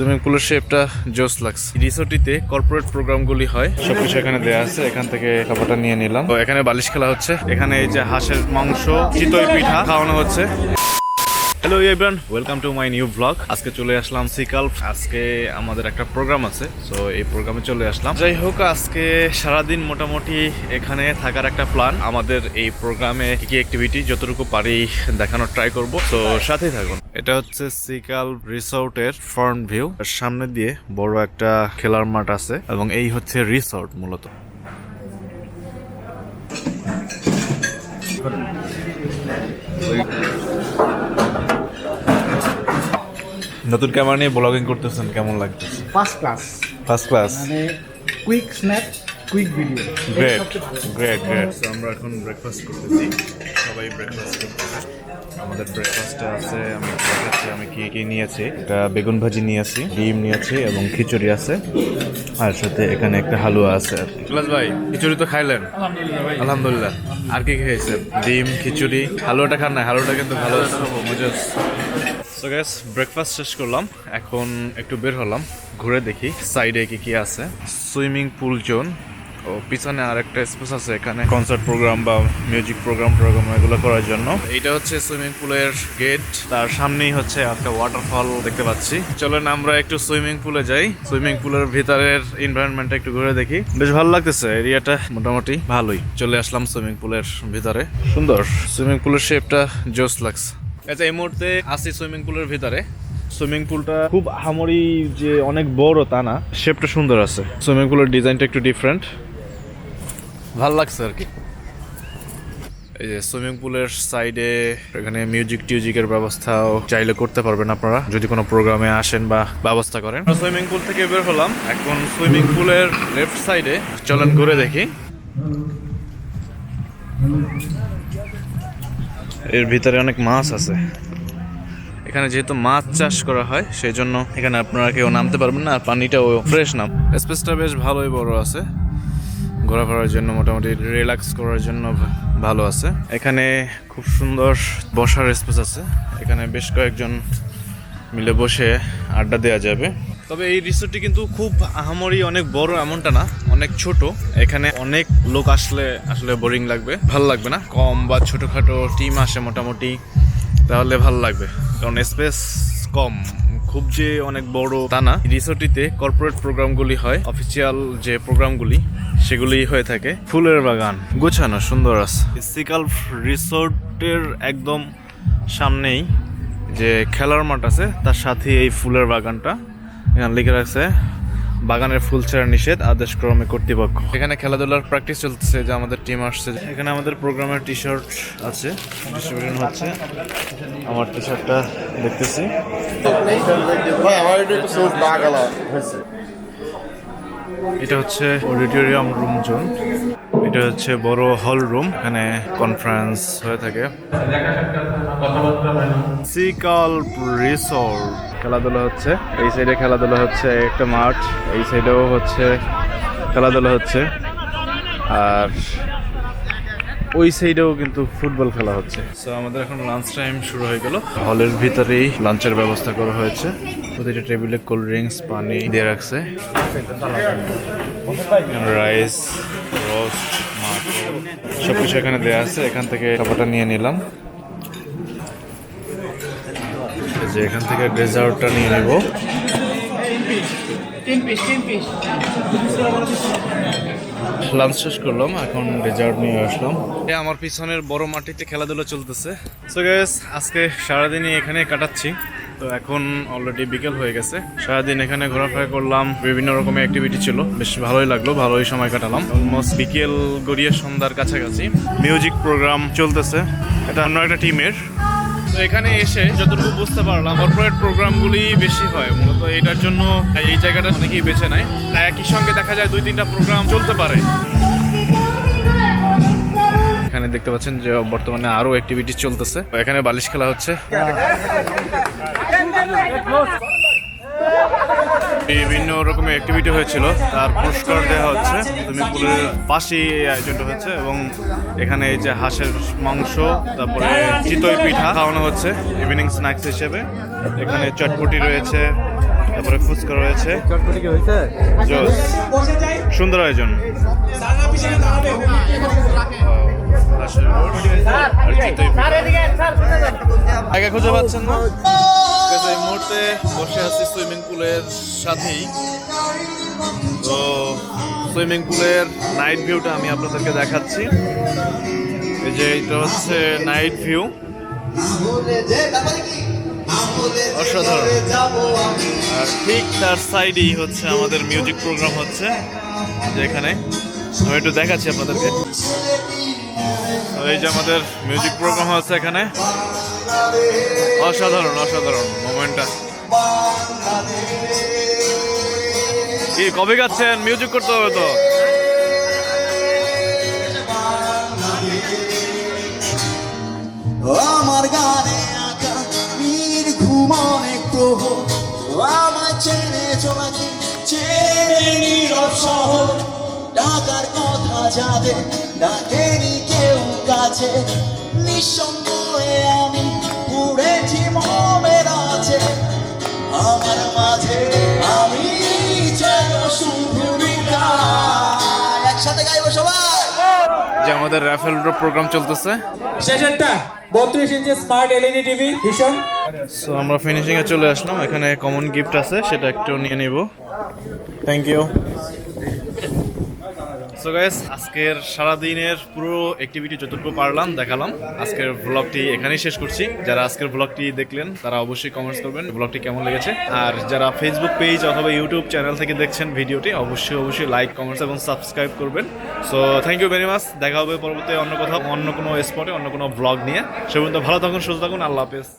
Swimming পুলের শেপটা জোস লাগছে। রিসোর্টিতে কর্পোরেট প্রোগ্রামগুলি হয়, সবকিছু এখানে দেয়া আছে। এখান থেকে খাবারটা নিয়ে নিলাম। তো এখানে বালিশ খেলা হচ্ছে, এখানে এই যে হাঁসের মাংস, চিতই পিঠা খাওয়ানো হচ্ছে। Hello everyone, welcome to my new blog. আজকে চলে আসলাম সিকাল্প। আজকে আমাদের একটা প্রোগ্রাম আছে, সো এই প্রোগ্রামে চলে আসলাম। যাই হোক, আজকে সারাদিন মোটামুটি এখানে থাকার একটা প্ল্যান। আমাদের এই প্রোগ্রামে কি কি অ্যাক্টিভিটি যতটুকু পারি দেখানোর ট্রাই করব, তো সাথেই থাকুন। এটা হচ্ছে সিকাল্প রিসোর্টের ফ্রন্ট ভিউ। সামনে দিয়ে বড় একটা খেলার মাঠ আছে এবং এই হচ্ছে রিসোর্ট মূলত। নতুন ক্যামেরা নিয়ে ব্লগিং করতেছেন, কেমন লাগতেছে? ফার্স্ট ক্লাস ফার্স্ট ক্লাস, মানে quick snap, quick video. Great great great. আমরা এখন ব্রেকফাস্ট করতেছি, সবাই ব্রেকফাস্ট করতেছে। আমাদের ব্রেকফাস্টে আছে, আমি দেখাচ্ছি আমি কি কি নিয়েছি। একটা বেগুন ভাজি নিয়েছি, ডিম নিয়েছি এবং খিচুড়ি আছে, আর সাথে এখানে একটা হালুয়া আছে আর কি। প্লাস ভাই, খিচুড়ি তো খাইলেন? আলহামদুলিল্লাহ। আর কি খেয়েছেন? ডিম, খিচুড়ি, হালুয়াটা খান না? হালুয়াটা কিন্তু ভালো আছে, মজাজ। সো গাইস, ব্রেকফাস্ট শেষ করলাম, এখন একটু বের হলাম, ঘুরে দেখি সাইডে কি কি আছে। সুইমিং পুল জোন, ও পিছনে আর একটা স্পেস আছে, এখানে কনসার্ট প্রোগ্রাম বা মিউজিক প্রোগ্রাম এগুলো করার জন্য। এইটা হচ্ছে সুইমিং পুলের গেট, তার সামনেই হচ্ছে একটা ওয়াটারফল দেখতে পাচ্ছি। চলেন আমরা একটু সুইমিং পুলে যাই, সুইমিং পুলের ভিতরের এনভায়রনমেন্টটা একটু ঘুরে দেখি। বেশ ভালো লাগতেছে, এরিয়াটা মোটামুটি ভালোই। চলে আসলাম সুইমিং পুলের ভিতরে, সুন্দর সুইমিং পুলের শেপটা জোস লাগছে। আচ্ছা, এই মুহূর্তে আছি সুইমিং পুলের ভিতরে। সুইমিং পুলটা খুব আহামরি যে অনেক বড় তা না, শেপটা সুন্দর আছে। সুইমিং পুলের ডিজাইনটা একটু ডিফারেন্ট, ভাল লাগছে আর কি। এই যে সুইমিং পুলের সাইডে এখানে মিউজিক টিউজিকের ব্যবস্থাও চাইলে করতে পারবেন আপনারা, যদি কোনো প্রোগ্রামে আসেন বা ব্যবস্থা করেন। সুইমিং পুল থেকে বের হলাম, এখন সুইমিং পুলের লেফট সাইডে চলেন ঘুরে দেখি। এর ভিতরে অনেক মাছ আছে। এখানে যেহেতু মাছ চাষ করা হয়, সেই জন্য এখানে আপনারা কেউ নামতে পারবেন না, আর পানিটাও ফ্রেশ না। স্পেসটা বেশ ভালোই বড় আছে, ঘোরাফেরার জন্য মোটামুটি রিল্যাক্স করার জন্য ভালো আছে। এখানে খুব সুন্দর বসার স্পেস আছে, এখানে বেশ কয়েকজন মিলে বসে আড্ডা দেওয়া যাবে। তবে এই রিসোর্টটি কিন্তু খুব আহামরি অনেক বড় এমনটা না, অনেক ছোট। এখানে অনেক লোক আসলে বোরিং লাগবে, ভালো লাগবে না। কম বা ছোটোখাটো টিম আসে মোটামুটি, তাহলে ভালো লাগবে, কারণ স্পেস কম, খুব যে অনেক বড় তা না। রিসোর্টটিতে কর্পোরেট প্রোগ্রামগুলি হয়, অফিসিয়াল যে প্রোগ্রামগুলি সেগুলি হয়ে থাকে। ফুলের বাগান গোছানো সুন্দর আছে। সিকাল্প রিসোর্টের একদম সামনেই যে খেলার মাঠ আছে, তার সাথে এই ফুলের বাগানটা। এখানে লিখে রাখছে বাগানের ফুল ছেঁড়া নিষেধ, আদেশ ক্রমে কর্তৃপক্ষ। এখানে খেলাধুলার প্র্যাকটিস চলতেছে, যে আমাদের টিম আসছে। এখানে আমাদের প্রোগ্রামের টি শার্ট আছে, ডিস্ট্রিবিউশন হচ্ছে। আমার টি শার্টটা দেখতেছি। এটা হচ্ছে অডিটোরিয়াম রুম জোন, এটা হচ্ছে বড় হল রুম, এখানে কনফারেন্স হয়ে থাকে। সিকাল্প রিসোর্ট খেলাধুলা হচ্ছে, এই সাইডে খেলাধুলা হচ্ছে, একটা মাঠ, এই সাইডেও হচ্ছে খেলাধুলা হচ্ছে, আর ওই সাইডেও কিন্তু ফুটবল খেলা হচ্ছে। সো আমাদের এখন লাঞ্চ টাইম শুরু হয়ে গেল। হলের ভিতরেই লাঞ্চের ব্যবস্থা করা হয়েছে, প্রতিটা টেবিলে কোল্ড ড্রিঙ্কস, পানি দিয়ে রাখছে, রাইস, রোস্ট, মাটন সবকিছু এখানে দেওয়া আছে। এখান থেকে খাবারটা নিয়ে নিলাম, যে এখান থেকে ডেজার্টটা নিয়ে নেব। লাঞ্চ শেষ করলাম, এখন ডেজার্ট নিয়ে আসলাম। আমার পিছনের বড় মাটিতে খেলাধুলা চলতেছে। সো গাইস, আজকে সারাদিনই এখানে কাটাচ্ছি। তো এখন অলরেডি বিকেল হয়ে গেছে, সারাদিন এখানে ঘোরাফেরা করলাম, বিভিন্ন রকমের অ্যাক্টিভিটি ছিল, বেশ ভালোই লাগলো, ভালোই সময় কাটালাম। অলমোস্ট বিকেল গড়িয়ে সন্ধ্যার কাছাকাছি। মিউজিক প্রোগ্রাম চলতেছে, এটা অন্য একটা টিমের। তো এখানে এসে যতটুকু বুঝতে পারলাম, কর্পোরেট প্রোগ্রামগুলি বেশি হয় মূলত, এটার জন্য এই জায়গাটা অনেকেই বেছে নেয়। তাই একই সঙ্গে দেখা যায় 2-3টা প্রোগ্রাম চলতে পারে। এখানে দেখতে পাচ্ছেন যে বর্তমানে আরো অ্যাক্টিভিটি চলতেছে। এখানে বালিশ খেলা হচ্ছে, বিভিন্ন রকমের অ্যাক্টিভিটি হয়েছিল, তার পুরস্কার দেওয়া হচ্ছে। সুইমিং পুলের পাশেই এই আয়োজনটা হচ্ছে, এবং এখানে এই যে হাঁসের মাংস, তারপরে চিতই পিঠা খাওয়ানো হচ্ছে ইভিনিং স্ন্যাক্স হিসেবে। এখানে চটপটি রয়েছে, তারপরে ফুচকা করা হয়েছে। চটপটি কি হয়েছে? জোস, সুন্দর আয়োজন। জায়গা খুঁজে পাচ্ছেন না? এই মুহূর্তে বসে আছি সুইমিং পুলের সাথেই। তো সুইমিং পুলের নাইট ভিউটা আমি আপনাদেরকে দেখাচ্ছি। এই যে এটা হচ্ছে নাইট ভিউ, অসাধারণ। আর ঠিক তার সাইডেই হচ্ছে আমাদের মিউজিক প্রোগ্রাম হচ্ছে, যেখানে আমি একটু দেখাচ্ছি আপনাদেরকে। তো এই যে আমাদের মিউজিক প্রোগ্রাম হচ্ছে এখানে, অসাধারণ অসাধারণ মোমেন্টটা। কি কবে গাচ্ছেন? মিউজিক করতে হবে তো। আমার গানে আঁকা নির্ঘুম অনেক গ্রহ, আমায় চেনে চলাকে চেনে নীরব শহর। ডাকার কথা যাদের ডাকেনি কেউ কাছে, নিঃসঙ্গ হয়ে আমি উড়েছি মোমের আছে। আমার মাঝে আমি যেন শুধু হৃদয়। একসাথে গাইবো সবাই। যে আমাদের র্যাফেল ড্র প্রোগ্রাম চলতেছে। সেশনটা 32 ইঞ্চি স্মার্ট এলইডি টিভি ভীষণ। সো আমরা ফিনিশিং এ চলে আসলাম। এখানে কমন গিফট আছে, সেটা একটু নিয়ে নিব। Thank you. সো গাইস, আজকের সারাদিনের পুরো অ্যাক্টিভিটি যতটুকু পারলাম দেখালাম। আজকের ব্লগটি এখানেই শেষ করছি। যারা আজকের ব্লগটি দেখলেন তারা অবশ্যই কমেন্টস করবেন ব্লগটি কেমন লেগেছে। আর যারা ফেসবুক পেজ অথবা ইউটিউব চ্যানেল থেকে দেখছেন ভিডিওটি, অবশ্যই লাইক, কমেন্টস এবং সাবস্ক্রাইব করবেন। So thank you very much. দেখা হবে পরবর্তী অন্য কোথাও, অন্য কোনো স্পটে, অন্য কোনো ব্লগ নিয়ে। সে পর্যন্ত ভালো থাকুন, সুস্থ থাকুন। আল্লাহ হাফেজ।